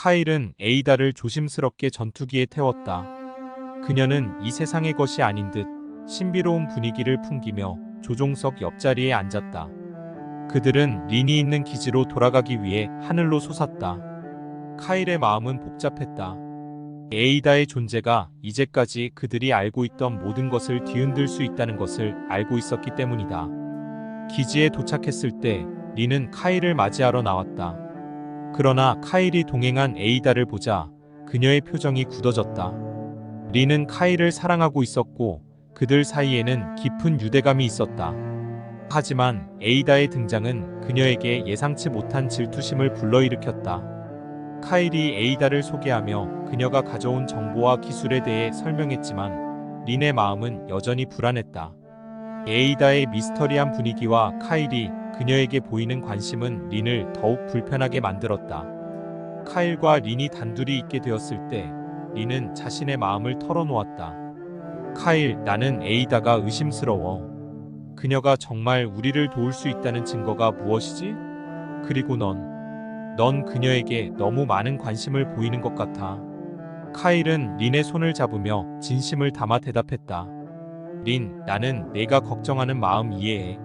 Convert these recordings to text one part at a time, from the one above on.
카일은 에이다를 조심스럽게 전투기에 태웠다. 그녀는 이 세상의 것이 아닌 듯 신비로운 분위기를 풍기며 조종석 옆자리에 앉았다. 그들은 린이 있는 기지로 돌아가기 위해 하늘로 솟았다. 카일의 마음은 복잡했다. 에이다의 존재가 이제까지 그들이 알고 있던 모든 것을 뒤흔들 수 있다는 것을 알고 있었기 때문이다. 기지에 도착했을 때 린은 카일을 맞이하러 나왔다. 그러나 카일이 동행한 에이다를 보자 그녀의 표정이 굳어졌다. 린은 카일을 사랑하고 있었고 그들 사이에는 깊은 유대감이 있었다. 하지만 에이다의 등장은 그녀에게 예상치 못한 질투심을 불러일으켰다. 카일이 에이다를 소개하며 그녀가 가져온 정보와 기술에 대해 설명했지만 린의 마음은 여전히 불안했다. 에이다의 미스터리한 분위기와 카일이 그녀에게 보이는 관심은 린을 더욱 불편하게 만들었다. 카일과 린이 단둘이 있게 되었을 때 린은 자신의 마음을 털어놓았다. 카일, 나는 에이다가 의심스러워. 그녀가 정말 우리를 도울 수 있다는 증거가 무엇이지? 그리고 넌 그녀에게 너무 많은 관심을 보이는 것 같아. 카일은 린의 손을 잡으며 진심을 담아 대답했다. 린, 나는 내가 걱정하는 마음 이해해.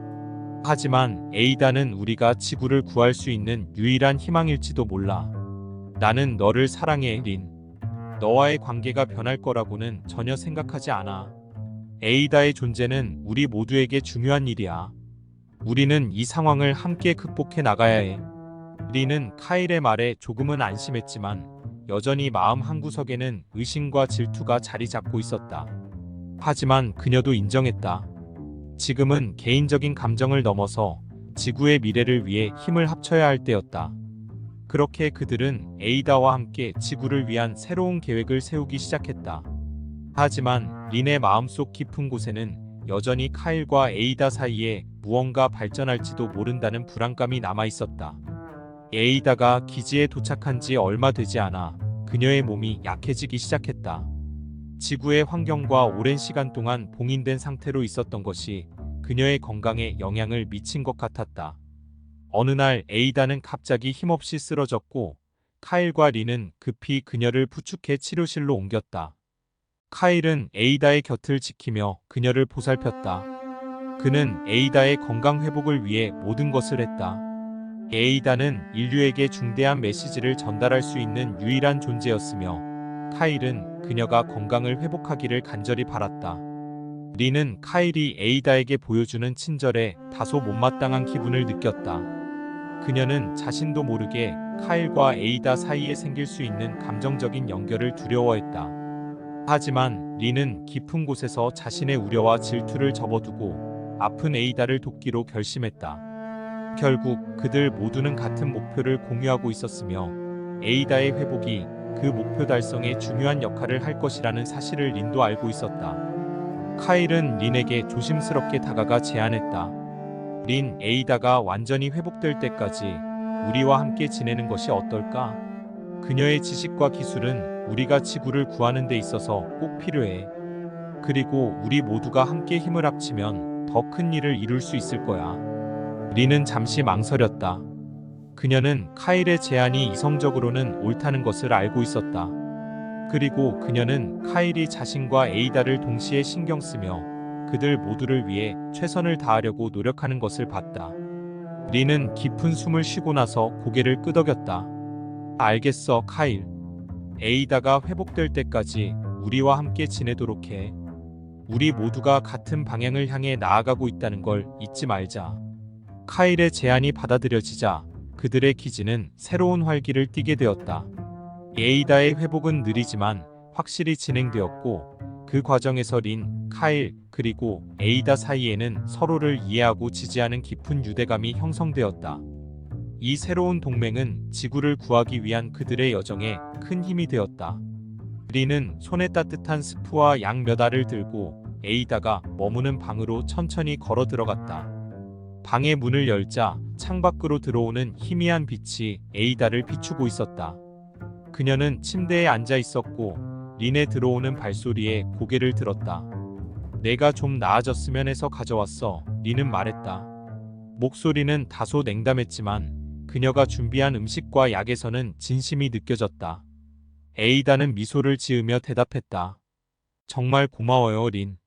하지만 에이다는 우리가 지구를 구할 수 있는 유일한 희망일지도 몰라. 나는 너를 사랑해, 린. 너와의 관계가 변할 거라고는 전혀 생각하지 않아. 에이다의 존재는 우리 모두에게 중요한 일이야. 우리는 이 상황을 함께 극복해 나가야 해. 린은 카일의 말에 조금은 안심했지만 여전히 마음 한구석에는 의심과 질투가 자리 잡고 있었다. 하지만 그녀도 인정했다. 지금은 개인적인 감정을 넘어서 지구의 미래를 위해 힘을 합쳐야 할 때였다. 그렇게 그들은 에이다와 함께 지구를 위한 새로운 계획을 세우기 시작했다. 하지만 린의 마음속 깊은 곳에는 여전히 카일과 에이다 사이에 무언가 발전할지도 모른다는 불안감이 남아 있었다. 에이다가 기지에 도착한 지 얼마 되지 않아 그녀의 몸이 약해지기 시작했다. 지구의 환경과 오랜 시간 동안 봉인된 상태로 있었던 것이 그녀의 건강에 영향을 미친 것 같았다. 어느 날 에이다는 갑자기 힘없이 쓰러졌고 카일과 린은 급히 그녀를 부축해 치료실로 옮겼다. 카일은 에이다의 곁을 지키며 그녀를 보살폈다. 그는 에이다의 건강 회복을 위해 모든 것을 했다. 에이다는 인류에게 중대한 메시지를 전달할 수 있는 유일한 존재였으며 카일은 그녀가 건강을 회복하기를 간절히 바랐다. 린은 카일이 에이다에게 보여주는 친절에 다소 못마땅한 기분을 느꼈다. 그녀는 자신도 모르게 카일과 에이다 사이에 생길 수 있는 감정적인 연결을 두려워했다. 하지만 린은 깊은 곳에서 자신의 우려와 질투를 접어두고 아픈 에이다를 돕기로 결심했다. 결국 그들 모두는 같은 목표를 공유하고 있었으며 에이다의 회복이 그 목표 달성에 중요한 역할을 할 것이라는 사실을 린도 알고 있었다. 카일은 린에게 조심스럽게 다가가 제안했다. 린, 에이다가 완전히 회복될 때까지 우리와 함께 지내는 것이 어떨까? 그녀의 지식과 기술은 우리가 지구를 구하는 데 있어서 꼭 필요해. 그리고 우리 모두가 함께 힘을 합치면 더 큰 일을 이룰 수 있을 거야. 린은 잠시 망설였다. 그녀는 카일의 제안이 이성적으로는 옳다는 것을 알고 있었다. 그리고 그녀는 카일이 자신과 에이다를 동시에 신경 쓰며 그들 모두를 위해 최선을 다하려고 노력하는 것을 봤다. 린은 깊은 숨을 쉬고 나서 고개를 끄덕였다. 알겠어, 카일. 에이다가 회복될 때까지 우리와 함께 지내도록 해. 우리 모두가 같은 방향을 향해 나아가고 있다는 걸 잊지 말자. 카일의 제안이 받아들여지자 그들의 기지는 새로운 활기를 띠게 되었다. 에이다의 회복은 느리지만 확실히 진행되었고 그 과정에서 린, 카일, 그리고 에이다 사이에는 서로를 이해하고 지지하는 깊은 유대감이 형성되었다. 이 새로운 동맹은 지구를 구하기 위한 그들의 여정에 큰 힘이 되었다. 린은 손에 따뜻한 스프와 양 몇 알을 들고 에이다가 머무는 방으로 천천히 걸어 들어갔다. 방의 문을 열자 창밖으로 들어오는 희미한 빛이 에이다를 비추고 있었다. 그녀는 침대에 앉아 있었고 린의 들어오는 발소리에 고개를 들었다. 내가 좀 나아졌으면 해서 가져왔어, 린은 말했다. 목소리는 다소 냉담했지만 그녀가 준비한 음식과 약에서는 진심이 느껴졌다. 에이다는 미소를 지으며 대답했다. 정말 고마워요, 린.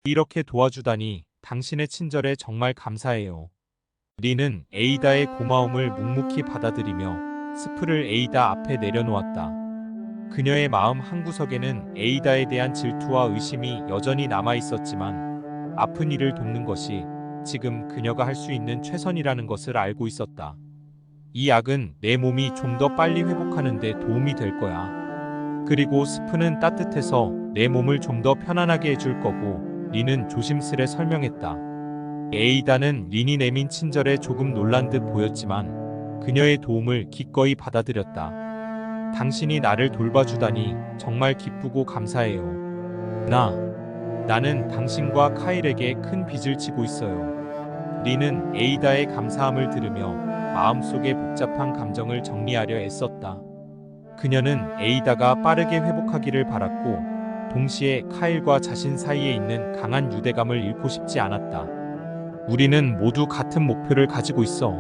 이렇게 도와주다니 당신의 친절에 정말 감사해요. 린은 에이다의 고마움을 묵묵히 받아들이며 스프를 에이다 앞에 내려놓았다. 그녀의 마음 한구석에는 에이다에 대한 질투와 의심이 여전히 남아 있었지만 아픈 이를 돕는 것이 지금 그녀가 할 수 있는 최선이라는 것을 알고 있었다. 이 약은 내 몸이 좀 더 빨리 회복하는 데 도움이 될 거야. 그리고 스프는 따뜻해서 내 몸을 좀 더 편안하게 해줄 거고, 린은 조심스레 설명했다. 에이다는 린이 내민 친절에 조금 놀란 듯 보였지만 그녀의 도움을 기꺼이 받아들였다. 당신이 나를 돌봐주다니 정말 기쁘고 감사해요. 나는 당신과 카일에게 큰 빚을 지고 있어요. 린은 에이다의 감사함을 들으며 마음속의 복잡한 감정을 정리하려 애썼다. 그녀는 에이다가 빠르게 회복하기를 바랐고, 동시에 카일과 자신 사이에 있는 강한 유대감을 잃고 싶지 않았다. 우리는 모두 같은 목표를 가지고 있어.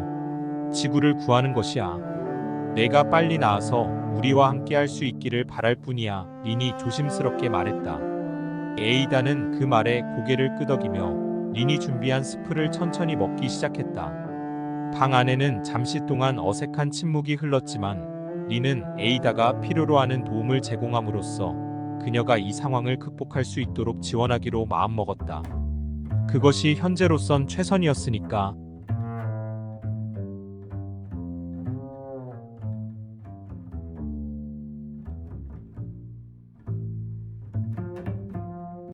지구를 구하는 것이야. 내가 빨리 나아서 우리와 함께 할 수 있기를 바랄 뿐이야. 린이 조심스럽게 말했다. 에이다는 그 말에 고개를 끄덕이며 린이 준비한 스프를 천천히 먹기 시작했다. 방 안에는 잠시 동안 어색한 침묵이 흘렀지만 린은 에이다가 필요로 하는 도움을 제공함으로써 그녀가 이 상황을 극복할 수 있도록 지원하기로 마음먹었다. 그것이 현재로선 최선이었으니까.